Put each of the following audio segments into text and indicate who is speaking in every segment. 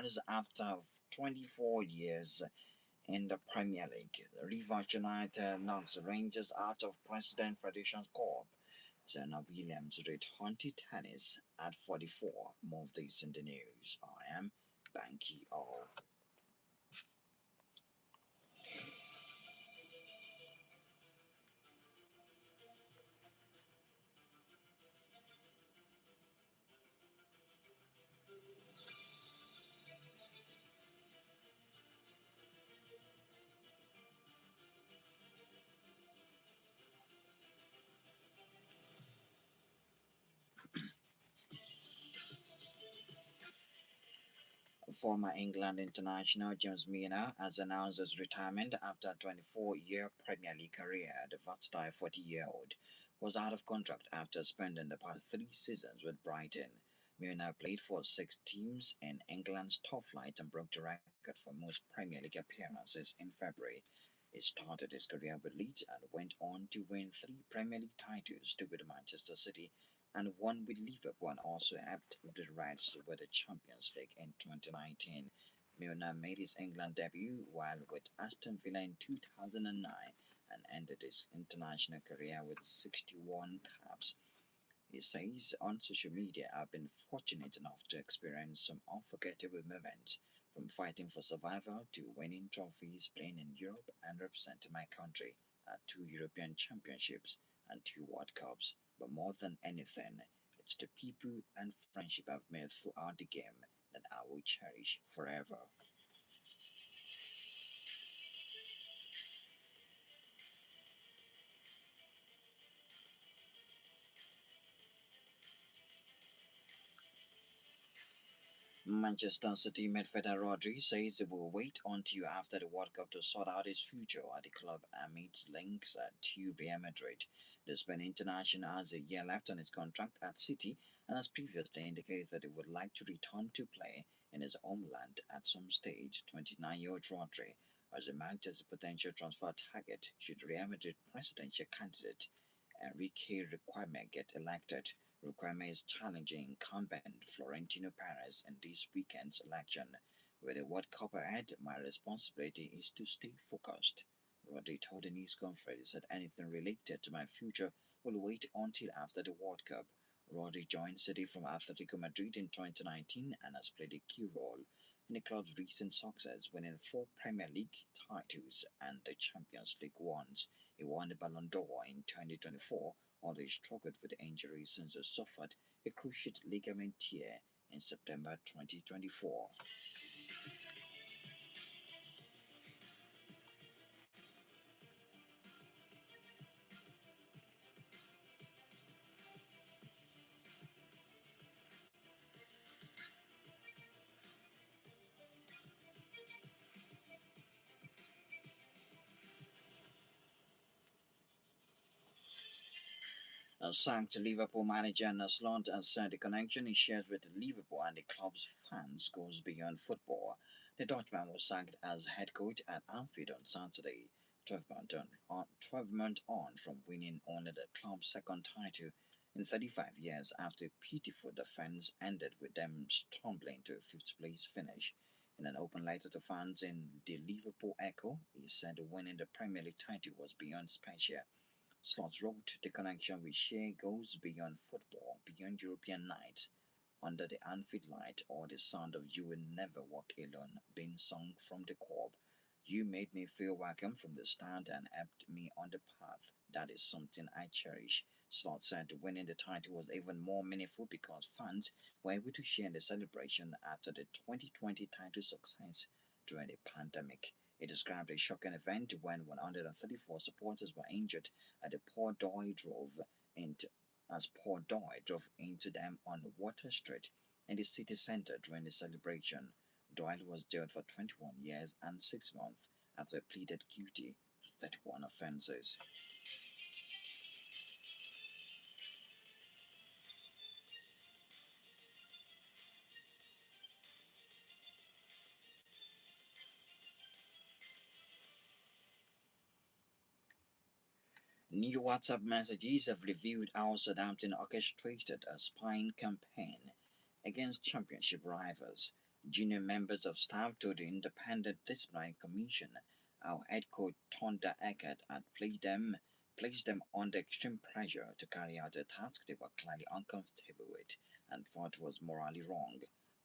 Speaker 1: returns after 24 years in the Premier League. Rivers United knocks Rangers out of President Federation Corp. Serena Williams returned to tennis at 44. More of these in the news. I am Banky O. Former England international James Milner has announced his retirement after a 24-year Premier League career. The versatile 40-year-old was out of contract after spending the past three seasons with Brighton. Milner played for six teams in England's top flight and broke the record for most Premier League appearances in February. He started his career with Leeds and went on to win three Premier League titles, two with Manchester City and one with Liverpool, and also helped the Reds with the Champions League in 2019. Milner made his England debut while with Aston Villa in 2009 and ended his international career with 61 caps. He says on social media, I've been fortunate enough to experience some unforgettable moments, from fighting for survival to winning trophies, playing in Europe, and representing my country at two European Championships and two World Cups. But more than anything, it's the people and friendship I've made throughout the game that I will cherish forever. Manchester City midfielder Rodri says he will wait until after the World Cup to sort out his future at the club amidst links to Real Madrid. The Spanish international has a year left on his contract at City and has previously indicated that he would like to return to play in his homeland at some stage. 29-year-old Rodri has emerged as a potential transfer target should Real Madrid presidential candidate Enrique Requame get elected. Requirement is challenging incumbent Florentino Perez in this weekend's election. With the World Cup ahead, my responsibility is to stay focused. Rodri told the news conference that anything related to my future will wait until after the World Cup. Rodri joined City from Atletico Madrid in 2019 and has played a key role in the club's recent success, winning four Premier League titles and the Champions League once. He won the Ballon d'Or in 2024, although he struggled with injuries since he suffered a cruciate ligament tear in September 2024. Sacked Liverpool manager Naslund has said the connection he shares with Liverpool and the club's fans goes beyond football. The Dutchman was sacked as head coach at Anfield on Saturday, 12 months on from winning only the club's second title in 35 years after a pitiful defense ended with them stumbling to a fifth place finish. In an open letter to fans in the Liverpool Echo, he said winning the Premier League title was beyond special. Slots wrote, the connection we share goes beyond football, beyond European nights under the Anfield light or the sound of You Will Never Walk Alone being sung from the corp. You made me feel welcome from the start and helped me on the path. That is something I cherish. Slot said winning the title was even more meaningful because fans were able to share in the celebration after the 2020 title success during the pandemic. He described a shocking event when 134 supporters were injured at the into Port Doyle drove into them on Water Street in the city centre during the celebration. Doyle was jailed for 21 years and 6 months after he pleaded guilty to 31 offences. New WhatsApp messages have revealed how Southampton orchestrated a spying campaign against championship rivals. Junior members of staff told the Independent Disciplinary Commission our head coach Tonda Eckert had placed them under extreme pressure to carry out a task they were clearly uncomfortable with and thought was morally wrong.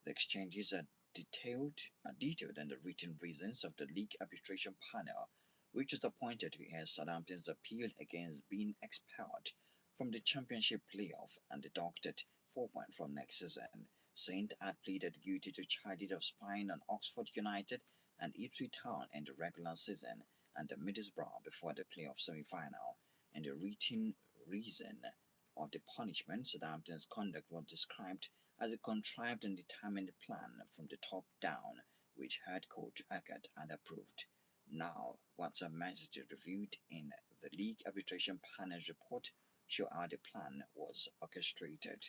Speaker 1: The exchanges are detailed in the written reasons of the league arbitration panel, which was appointed to hear Southampton's appeal against being expelled from the championship playoff and deducted 4 points from next season. Saint had pleaded guilty to charges of spying on Oxford United and Ipswich Town in the regular season and the Middlesbrough before the playoff semi-final. In the written reason of the punishment, Southampton's conduct was described as a contrived and determined plan from the top down, which head coach Eckert had approved. Now, WhatsApp messages reviewed in the league arbitration panel's report show how the plan was orchestrated.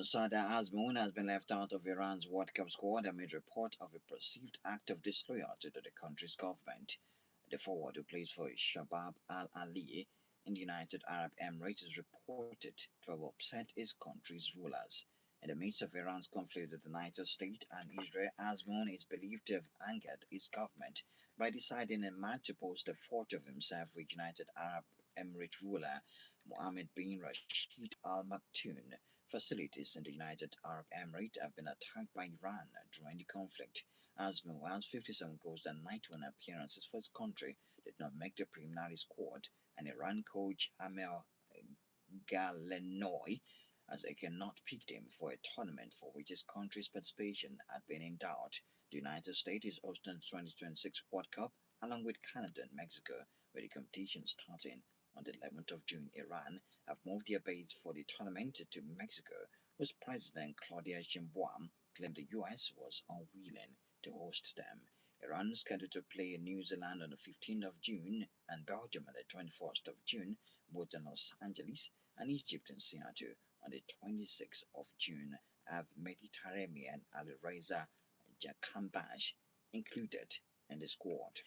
Speaker 1: Sada Azmoun has been left out of Iran's World Cup squad amid report of a perceived act of disloyalty to the country's government. The forward who plays for Shabab Al Ali in the United Arab Emirates is reported to have upset his country's rulers. In the midst of Iran's conflict with the United States and Israel, Azmoun is believed to have angered his government by deciding in March to post a photo of himself with United Arab Emirates ruler Mohammed bin Rashid Al Maktoum. Facilities in the United Arab Emirates have been attacked by Iran during the conflict. Azmoun, 57 goals and 91 appearances for his country, did not make the preliminary squad, and Iran coach Amel Galenoy as they cannot pick him for a tournament for which his country's participation had been in doubt. The United States is hosting the 2026 World Cup along with Canada and Mexico, with the competition starting on the 11th of June. Iran have moved their base for the tournament to Mexico, whose President Claudia Sheinbaum claimed the U.S. was unwilling to host them. Iran is scheduled to play New Zealand on the 15th of June and Belgium on the 21st of June, both in Los Angeles, and Egypt in Seattle on the 26th of June. Have Mediterranean and Alireza Jakambash included in the squad.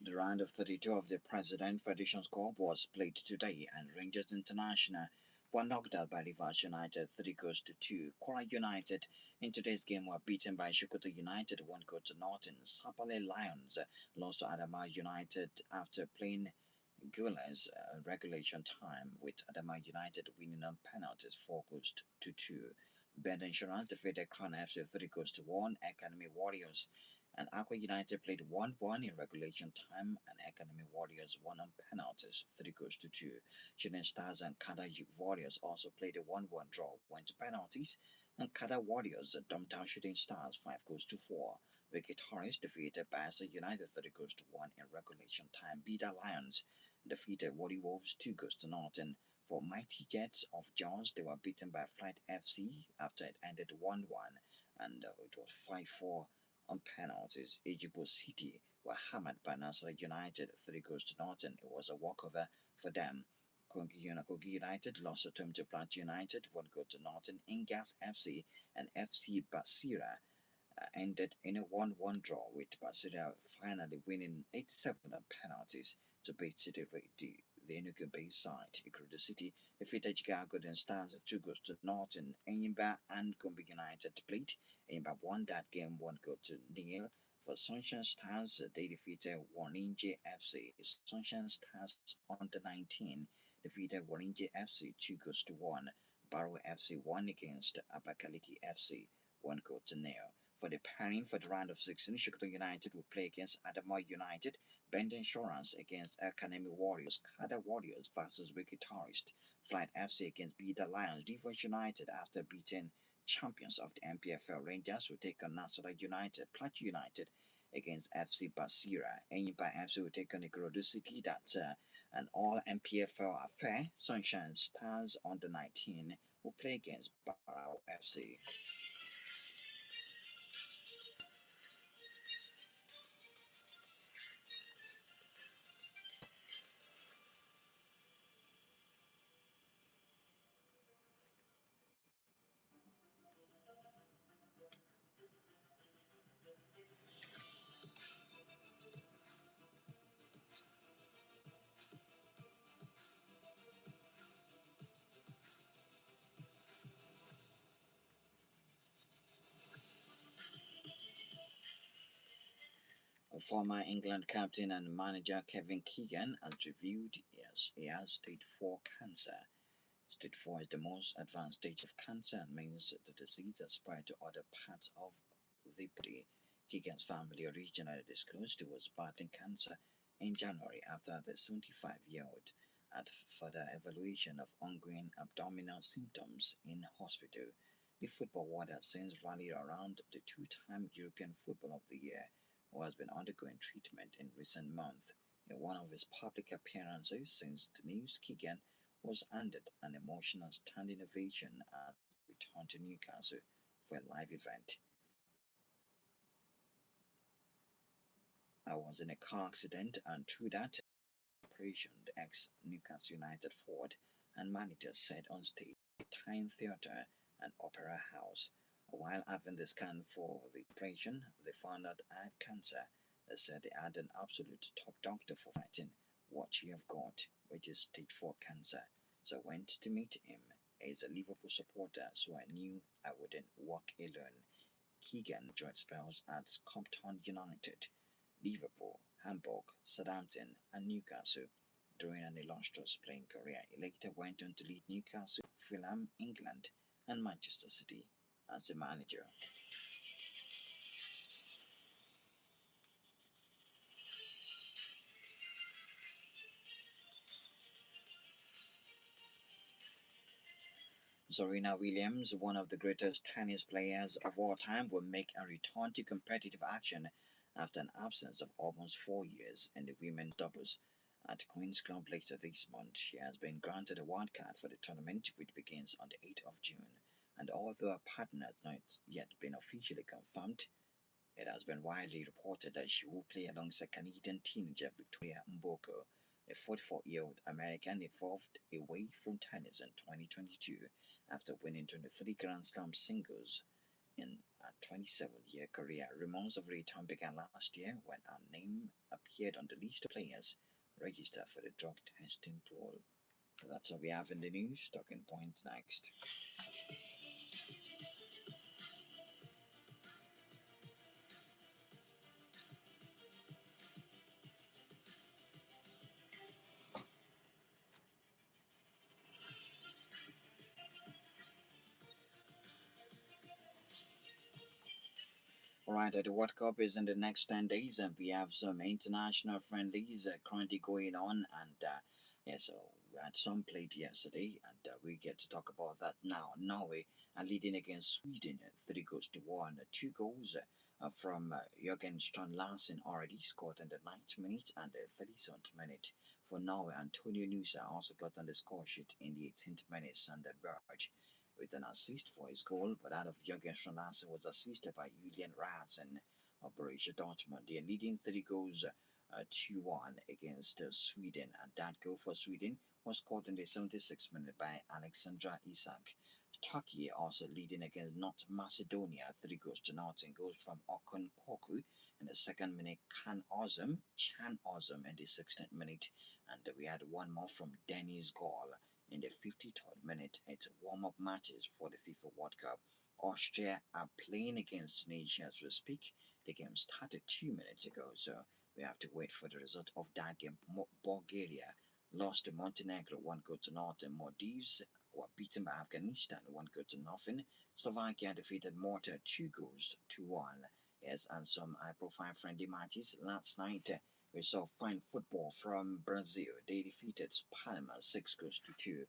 Speaker 1: The round of 32 of the President Federation Cup was played today, and Rangers International were knocked out by Rivers United 3 goals to 2. Kwara United in today's game were beaten by Sokoto United 1 goal to nothing. Sapale Lions lost to Adama United after playing goalless regulation time, with Adama United winning on penalties 4 goals to 2. Bend Insurance defeated Crown FC 3 goals to 1. Academy Warriors and Aqua United played 1-1 in regulation time, and Academy Warriors won on penalties 3 goals to 2. Shooting Stars and Kada Warriors also played a 1-1 draw, went to penalties, and Kada Warriors dumped out Shooting Stars 5 goals to 4. Wicked Hornets defeated Basel United 30 goals to 1 in regulation time. Bida Lions defeated Wally Wolves 2 goals to nothing. For Mighty Jets of Jones, they were beaten by Flight FC after it ended 1-1, and it was 5-4 on penalties. Ejibo City were hammered by Nasser United 3 goals to nothing. It was a walkover for them. Kogi United lost at home to Plateau United 1 goal to nothing. Ingas FC and FC Basira ended in a 1-1 draw, with Basira finally winning 8-7 on penalties to beat City the Enugu based side. Ikrudu City defeated Chicago Golden Stars 2 goals to nothing. Enyimba and Gombe United played. Enyimba won that game 1 goal to nil. For Sunshine Stars, they defeated Warninje FC. Sunshine Stars under 19 defeated Warninje FC 2 goals to 1. Barrow FC won against Abakaliki FC one goal to nil. For the pairing for the round of 16, Shikoto United will play against Adamawa United, Bend Insurance against Academy Warriors, Kada Warriors versus Wiki Tourist, Flight FC against Beta Lions, Defense United after beating champions of the MPFL Rangers will take on Nassau United, Plateau United against FC Basira, Enyimba FC will take on Ikorodu City. That's an all MPFL affair. Sunshine Stars under 19 will play against Barrow FC. Former England captain and manager Kevin Keegan has revealed he has stage 4 cancer. Stage 4 is the most advanced stage of cancer and means the disease has spread to other parts of the body. Keegan's family originally disclosed he was battling cancer in January after the 75-year-old had further evaluation of ongoing abdominal symptoms in hospital. The football world has since rallied around the two-time European Football of the Year, who has been undergoing treatment in recent months. In one of his public appearances since the news, Keegan was handed an emotional standing ovation as he returned to Newcastle for a live event. I was in a car accident, and through that operation, the ex Newcastle United forward and manager said on stage at Tyne Theatre and Opera House. While having the scan for the operation, they found out I had cancer. They said they had an absolute top doctor for fighting what you have got, which is stage 4 cancer. So I went to meet him. He's a Liverpool supporter, so I knew I wouldn't walk alone. Keegan enjoyed spells at Compton United, Liverpool, Hamburg, Southampton, and Newcastle. During an illustrious playing career, he later went on to lead Newcastle, Fulham, England, and Manchester City as a manager. Serena Williams, one of the greatest tennis players of all time, will make a return to competitive action after an absence of almost 4 years in the women's doubles. At Queen's Club later this month, she has been granted a wildcard for the tournament, which begins on the 8th of June. And although her partner has not yet been officially confirmed, it has been widely reported that she will play alongside Canadian teenager Victoria Mboko. The 44-year-old American evolved away from tennis in 2022 after winning 23 Grand Slam singles in a 27-year career. Rumors of return began last year when her name appeared on the list of players registered for the drug testing pool. That's all we have in the news. Talking point next. Alright, the World Cup is in the next 10 days, and we have some international friendlies currently going on. And yeah, so we had some played yesterday, and we get to talk about that now. Norway are leading against Sweden 3 goals to 1. 2 goals from Jürgen Strand Larsen already scored in the 9th minute and the 37th minute. For Norway, Antonio Nusa also got on the score sheet in the 18th minute, Sander Berge with an assist for his goal, but that of Jürgen Schonlasse was assisted by Julian Rasen of Borussia Dortmund. They are leading 3 goals to 1 against Sweden, and that goal for Sweden was scored in the 76th minute by Alexandra Isak. Turkey also leading against North Macedonia 3 goals to nothing. Goals from Okun Koku in the second minute, Chan Ozum in the 16th minute, and we had one more from Dennis Gall in the 53rd minute. It's warm-up matches for the FIFA World Cup. Austria are playing against Tunisia as we speak. The game started 2 minutes ago, so we have to wait for the result of that game. Bulgaria lost to Montenegro 1 goal to nothing. Maldives were beaten by Afghanistan 1 goal to nothing. Slovakia defeated Malta 2 goals to 1. Yes, and some high-profile friendly matches last night. We saw fine football from Brazil. They defeated Panama 6 goals to 2.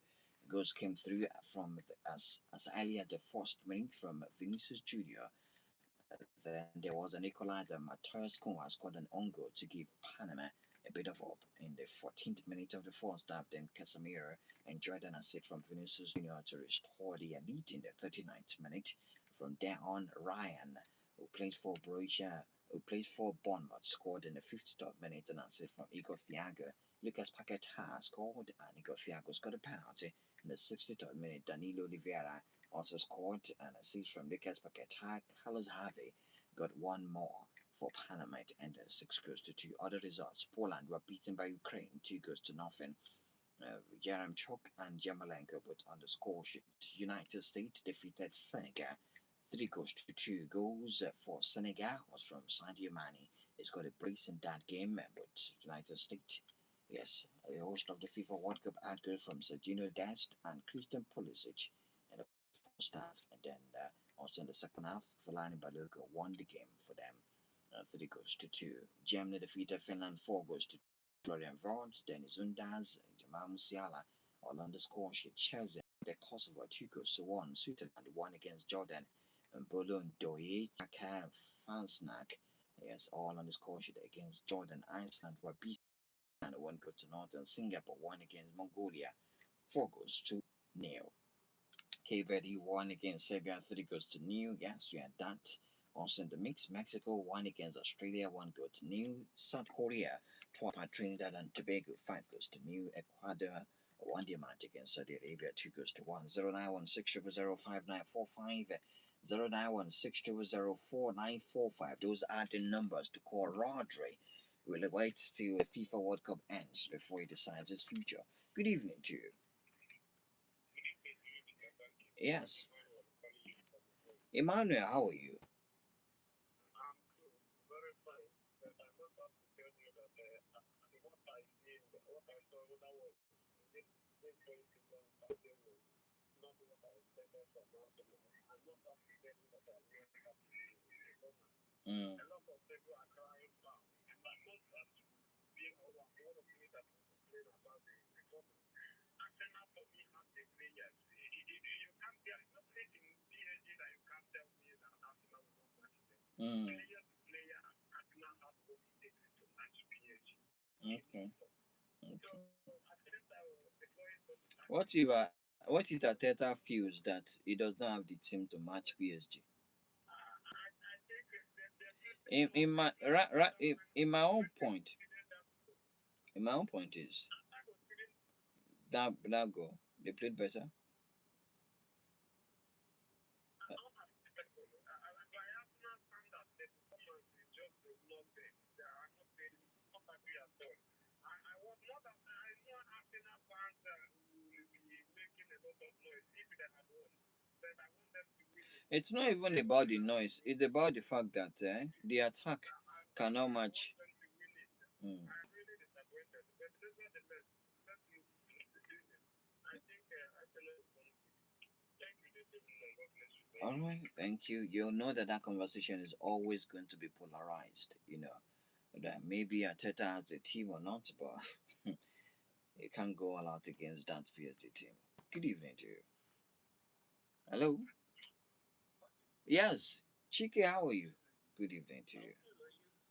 Speaker 1: Goals came through from as early as the first minute from Vinicius Junior. Then there was an equalizer. Matthias Cunha scored an own goal to give Panama a bit of hope in the 14th minute of the first half. Then Casemiro enjoyed an assist from Vinicius Junior to restore the lead in the 39th minute. From there on, Ryan, who played for Bournemouth, scored in the 53rd minute an assist from Igor Thiago. Lucas Paquetá scored, and Igor Thiago scored a penalty in the 63rd minute. Danilo Oliveira also scored an assist from Lucas Paquetá. Carlos Harvey got one more for Panama to end 6 goals to 2. Other results: Poland were beaten by Ukraine 2 goals to nothing. Yaremchuk and Yamalenko put on the score sheet. United States defeated Senegal 3 goals to 2. Goals for Senegal was from Sadio Mane. He's got a brace in that game, but United States, yes, the host of the FIFA World Cup, had goals from Sergio Dest and Christian Pulisic in the first half, and then also in the second half, Fulani Balogo won the game for them 3 goals to 2. Germany defeated Finland 4 goals to 2. Florian Wirtz, Denis Undas, and Jamal Musiala all on the score sheet. Chelsea the Kosovo 2 goals to 1. Switzerland won against Jordan. And Bolon Doye, Chaka, Fansnak, yes, all on the score sheet against Jordan. Iceland were beaten 1 goal to 0. And Singapore won against Mongolia 4 goals to 0. Cape Verde won against Serbia 3 goals to 0. Yes, we had that. Also in the mix, Mexico won against Australia 1 goal to 0. South Korea twice by Trinidad and Tobago 5 goals to 0. Ecuador won the match against Saudi Arabia 2 goals to 1. 0916005945. 0916004945. Those are the numbers to call Rodri. We'll wait till the FIFA World Cup ends before he decides his future. Good evening to you. Yes. Emmanuel, how are you? Mm. Mm. Okay. Okay. What if Arteta feels that he does not have the team to match PSG? In my in my own point, is that goal they played better. It's not even about the noise. It's about the fact that the attack cannot match. Mm. All right, thank you. You'll know that that conversation is always going to be polarized. That maybe Ateta has a team or not, but you can't go all out against that PSG team. Good evening to you. Hello. Yes, Chike, how are you? Good evening to you.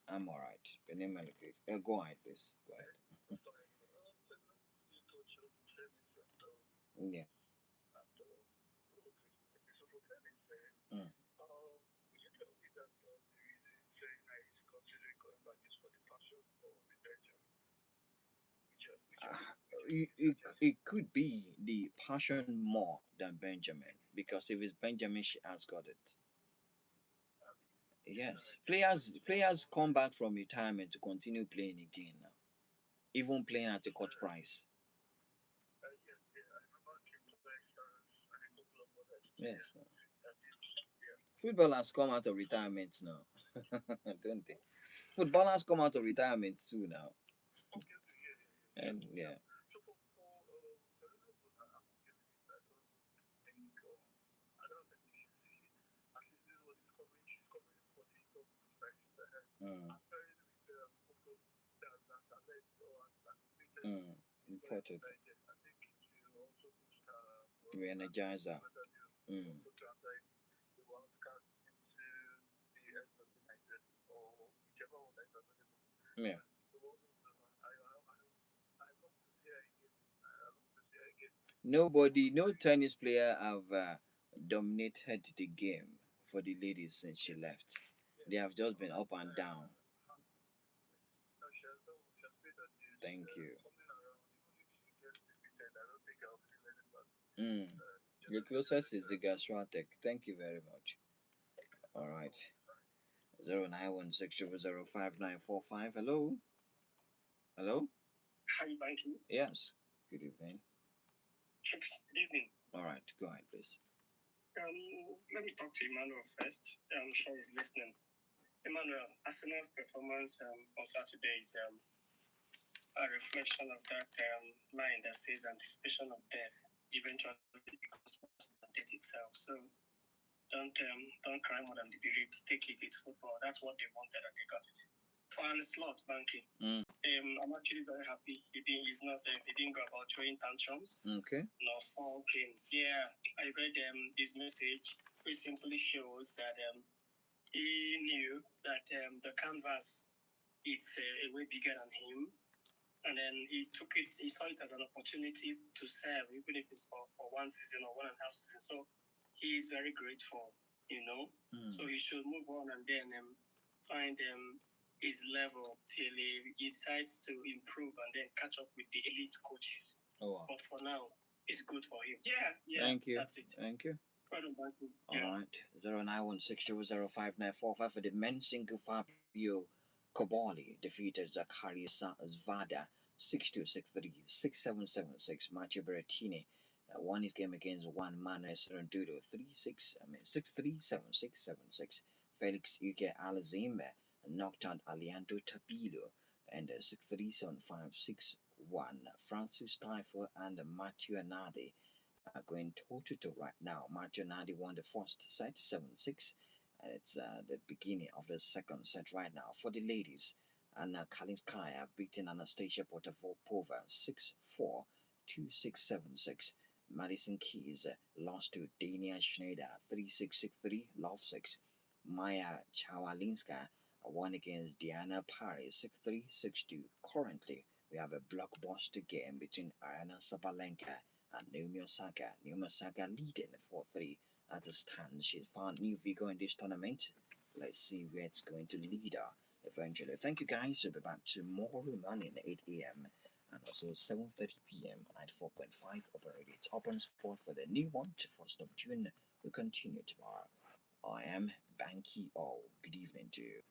Speaker 1: I'm all right. Go ahead, please. Go ahead. Yeah. Mm. It could be the passion more than Benjamin because if it's Benjamin, she has got it. Yes, players come back from retirement to continue playing again now, even playing at a cut price. Yes, footballers come out of retirement now, don't they? Footballers come out of retirement too now, and yeah. Mm. Important. Re-energizer. Mm. Yeah. Nobody, no tennis player have dominated the game for the ladies since she left. They have just been up and down. Thank you. Mm. The closest is the Gaswatek. Thank you very much. All right. 0916005945. Hello. Hello.
Speaker 2: Hi, Banky.
Speaker 1: Yes. Good evening.
Speaker 2: Chicks, good evening.
Speaker 1: All right. Go ahead, please.
Speaker 2: Let me talk to Emmanuel first. I'm sure he's listening. Emmanuel, Arsenal's performance on Saturday is a reflection of that line that says anticipation of death eventually becomes worse than death itself. So don't cry more than the bereaved. Take it. It's football. That's what they wanted and they got it. For an slot, Banky. I'm actually very happy. He's not. He didn't go about throwing tantrums.
Speaker 1: Okay.
Speaker 2: Nor sulking. Yeah, I read his message, which simply shows that he knew that the canvas it's way bigger than him, and then he took it. He saw it as an opportunity to serve, even if it's for one season or 1.5 season. So he is very grateful, you know. So he should move on and then find his level till he decides to improve and then catch up with the elite coaches.
Speaker 1: Oh, wow.
Speaker 2: But for now, it's good for him. Yeah.
Speaker 1: Thank you.
Speaker 2: That's it.
Speaker 1: Thank you.
Speaker 2: Right on, Banky.
Speaker 1: All right. 0916005945 for the men's single Fabio Kobali defeated Zakaria Zvada 6-2, 6-3, 6-7, 7-6. Matteo Berrettini won his game against Juan Manuel Serrandudo 3-6, 6-3, 7-6, 7-6. Felix Uge Alazime knocked out Aliando Tapilo and 6-3, 7-5, 6-1. Francis Taifa and Matthew Anadi are going toe to toe right now. Matthew Anadi won the first set 7-6, and it's the beginning of the second set right now. For the ladies, Anna Kalinskaya have beaten Anastasia Potapova 6-4, 2-6, 7-6. Madison Keys lost to Dania Schneider 3-6, 6-3, love 6. Maya Chawalinska won against Diana Paris 6-3, 6-2. Currently, we have a blockbuster game between Ariana Sabalenka and Naomi Osaka. Naomi Osaka leading 4-3 at the stand. She found new vigor in this tournament. Let's see where it's going to lead her eventually. Thank you guys. We'll be back tomorrow morning at 8 a.m. and also 7:30 p.m. at 4.5 operated. It's open spot for the new one to 1st of June. We'll continue tomorrow. I am Banky O. Good evening to you.